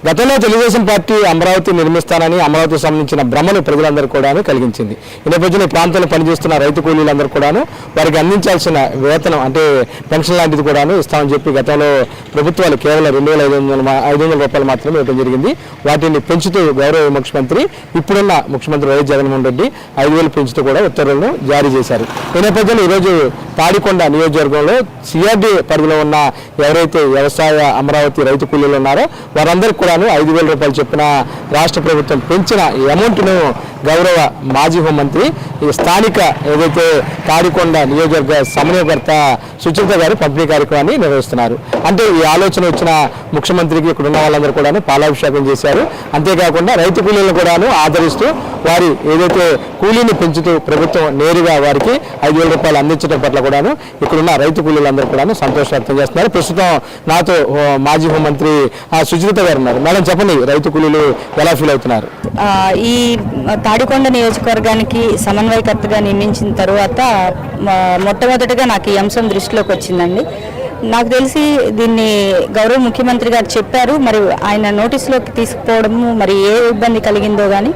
గతంలో తెలుగుదేశం పార్టీ అమరావతి నిర్మిస్తానని అమరావతికి సంబంధించిన భ్రమను ప్రజలందరూ కూడాను కలిగించింది. ఈ నేపథ్యంలో ఈ ప్రాంతంలో పనిచేస్తున్న రైతు కూలీలందరూ కూడాను వారికి అందించాల్సిన వేతనం అంటే పెన్షన్ లాంటిది కూడాను ఇస్తామని చెప్పి గతంలో ప్రభుత్వాలు కేవలం 2,500 రూపాయలు మాత్రమే ఇవ్వడం జరిగింది. వాటిని పెంచుతూ గౌరవ ముఖ్యమంత్రి ఇప్పుడున్న ముఖ్యమంత్రి వైఎస్ జగన్మోహన్ రెడ్డి 5,000 పెంచుతూ కూడా ఉత్తర్వులను జారీ చేశారు. ఈ నేపథ్యంలో ఈరోజు తాడికొండ నియోజకవర్గంలో సిఆర్డీ పరిధిలో ఉన్న ఎవరైతే వ్యవసాయ అమరావతి రైతు కూలీలు ఉన్నారో వారందరికీ కూడా 5,000 రూపాయలు చొప్పున రాష్ట్ర ప్రభుత్వం పెంచిన ఈ అమౌంట్ను గౌరవ మాజీ హోంమంత్రి ఈ స్థానిక ఏదైతే తాడికొండ నియోజకవర్గ సమన్వయకర్త సుచరిత గారు పంపిణీ కార్యక్రమాన్ని నిర్వహిస్తున్నారు. అంటే ఈ ఆలోచన వచ్చిన ముఖ్యమంత్రికి ఇక్కడ ఉన్న వాళ్ళందరూ కూడా పాలాభిషేకం చేశారు. అంతేకాకుండా రైతు కూలీలను కూడాను ఆదరిస్తూ వారి ఏదైతే కూలీని పెంచుతూ ప్రభుత్వం నేరుగా వారికి 5,000 రూపాయలు అందించడం పట్ల కూడాను ఇక్కడున్న రైతు కూలీలందరూ కూడాను సంతోషం వ్యక్తం చేస్తున్నారు. ప్రస్తుతం నాతో మాజీ హోంమంత్రి సుచరిత గారు ఉన్నారు. మేడం చెప్పండి, రైతు కూలీలు ఎలా ఫీల్ అవుతున్నారు? ఈ తాడికొండ నియోజకవర్గానికి సమన్వయకర్తగా నియమించిన తర్వాత మొట్టమొదటిగా నాకు ఈ అంశం దృష్టిలోకి వచ్చిందండి. నాకు తెలిసి దీన్ని గౌరవ ముఖ్యమంత్రి గారు చెప్పారు, మరి ఆయన నోటీసులోకి తీసుకుపోవడము మరి ఏ ఇబ్బంది కలిగిందో కానీ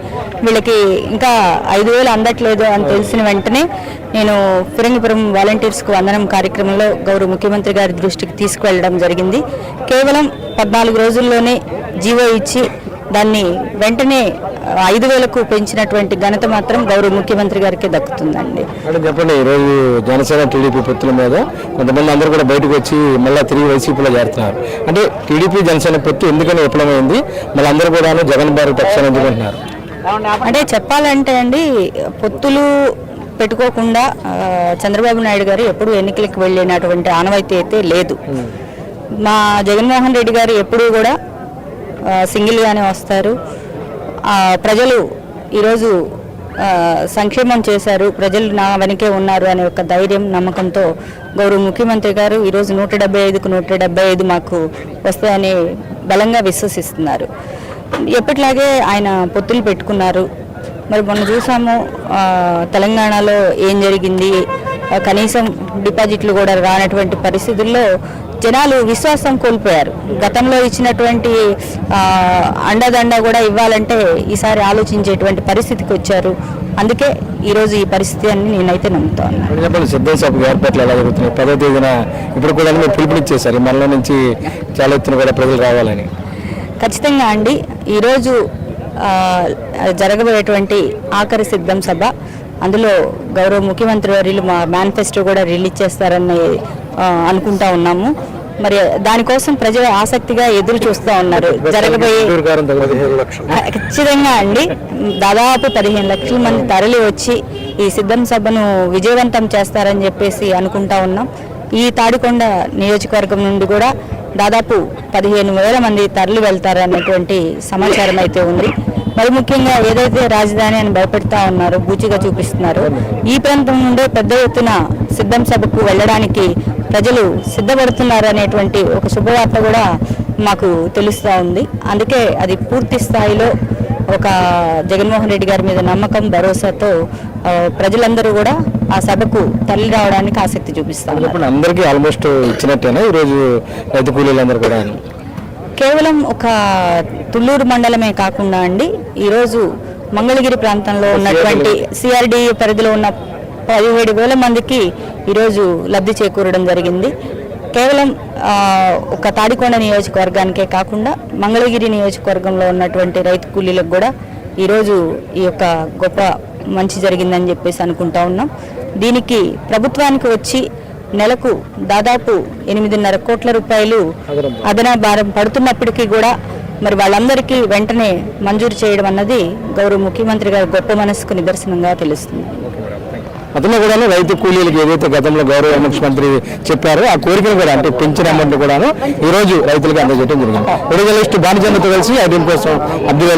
వీళ్ళకి ఇంకా 5,000 అందట్లేదు అని తెలిసిన వెంటనే నేను ఫిరంగిపురం వాలంటీర్స్కు వందనం కార్యక్రమంలో గౌరవ ముఖ్యమంత్రి గారి దృష్టికి తీసుకువెళ్ళడం జరిగింది. కేవలం 14 రోజుల్లోనే జీవో ఇచ్చి దాన్ని వెంటనే 5,000కు పెంచినటువంటి ఘనత మాత్రం గౌరవ ముఖ్యమంత్రి గారికి దక్కుతుందండి. చెప్పండి, ఈరోజు జనసేన టీడీపీ పొత్తుల మీద కొంతమంది అందరూ కూడా బయటకు వచ్చి మళ్ళీ తిరిగి వైసీపీలో చేరుతున్నారు. అంటే టీడీపీ జనసేన పొత్తు ఎందుకని విఫలమైంది, మళ్ళీ అందరూ కూడా జగన్ బారి పక్షాన్ని ఎందుకుంటున్నారు? అంటే చెప్పాలంటే అండి, పొత్తులు పెట్టుకోకుండా చంద్రబాబు నాయుడు గారు ఎప్పుడు ఎన్నికలకు వెళ్ళినటువంటి ఆనవాయితీ అయితే లేదు. మా జగన్మోహన్ రెడ్డి గారు ఎప్పుడూ కూడా సింగిల్గానే వస్తారు. ప్రజలు ఈరోజు సంక్షేమం చేశారు, ప్రజలు నా వెనకే ఉన్నారు అనే ఒక ధైర్యం నమ్మకంతో గౌరవ ముఖ్యమంత్రి గారు ఈరోజు 175కు 175 మాకు వస్తాయని బలంగా విశ్వసిస్తున్నారు. ఎప్పటిలాగే ఆయన పొత్తులు పెట్టుకున్నారు. మరి మొన్న చూసాము తెలంగాణలో ఏం జరిగింది, కనీసం డిపాజిట్లు కూడా రానటువంటి పరిస్థితుల్లో జనాలు విశ్వాసం కోల్పోయారు. గతంలో ఇచ్చినటువంటి అండదండ కూడా ఇవ్వాలంటే ఈసారి ఆలోచించేటువంటి పరిస్థితికి వచ్చారు. అందుకే ఈరోజు ఈ పరిస్థితి అని నేనైతే నమ్ముతా ఉన్నాను. సిద్ధం సభ ఏర్పాట్లు ఎలా జరుగుతున్నాయి? 10వ తేదీన ఇప్పుడు కూడా మీరు పిలుపునిచ్చేశారు మనలో నుంచి చాలా ఎత్తున కూడా ప్రజలు రావాలని. ఖచ్చితంగా అండి, ఈరోజు జరగబోయేటువంటి ఆఖరి సిద్ధం సభ, అందులో గౌరవ ముఖ్యమంత్రి వర్యులు మా మేనిఫెస్టో కూడా రిలీజ్ చేస్తారని అనుకుంటా ఉన్నాము. మరి దానికోసం ప్రజలు ఆసక్తిగా ఎదురు చూస్తూ ఉన్నారు. జరగబోయే ఖచ్చితంగా అండి దాదాపు 15 లక్షల మంది తరలి వచ్చి ఈ సిద్ధం సభను విజయవంతం చేస్తారని చెప్పేసి అనుకుంటా ఉన్నాం. ఈ తాడికొండ నియోజకవర్గం నుండి కూడా దాదాపు 15,000 మంది తరలి వెళ్తారన్నటువంటి సమాచారం అయితే ఉంది. మరి ముఖ్యంగా ఏదైతే రాజధాని అని భయపెడతా ఉన్నారో, బూచిగా చూపిస్తున్నారో, ఈ ప్రాంతం నుండే పెద్ద ఎత్తున సిద్ధం సభకు వెళ్ళడానికి ప్రజలు సిద్ధపడుతున్నారు అనేటువంటి ఒక శుభవార్త కూడా మాకు తెలుస్తూ ఉంది. అందుకే అది పూర్తి స్థాయిలో ఒక జగన్మోహన్ రెడ్డి గారి మీద నమ్మకం, భరోసాతో ప్రజలందరూ కూడా ఆ సభకు తరలి రావడానికి ఆసక్తి చూపిస్తారు. అందరికీ ఆల్మోస్ట్ ఇచ్చినట్టేనా ఈరోజు రైతు కూలీలందరూ కూడా? కేవలం ఒక తుళ్ళూరు మండలమే కాకుండా అండి, ఈరోజు మంగళగిరి ప్రాంతంలో ఉన్నటువంటి సిఆర్డీ పరిధిలో ఉన్న 17,000 మందికి ఈరోజు లబ్ధి చేకూరడం జరిగింది. కేవలం ఒక తాడికొండ నియోజకవర్గానికే కాకుండా మంగళగిరి నియోజకవర్గంలో ఉన్నటువంటి రైతు కూలీలకు కూడా ఈరోజు ఈ యొక్క గొప్ప మంచి జరిగిందని చెప్పేసి అనుకుంటా ఉన్నాం. దీనికి ప్రభుత్వానికి వచ్చి నెలకు దాదాపు 8.5 కోట్ల రూపాయలు అదనా భారం పడుతున్నప్పటికీ కూడా మరి వాళ్ళందరికీ వెంటనే మంజూరు చేయడం అన్నది గౌరవ ముఖ్యమంత్రి గారి గొప్ప మనసుకు నిదర్శనంగా తెలుస్తుంది. అతను కూడా రైతు కూలీలకు ఏదైతే గతంలో గౌరవ ముఖ్యమంత్రి చెప్పారో ఆ కోరికను కూడా అంటే పెంచిన అమౌంట్ కూడా ఈ రోజు రైతులకు అందజేయడం జరిగింది. జర్నలిస్ట్ బాణిజన్తో కలిసి ఐడెంట్ కోసం అబ్దుల్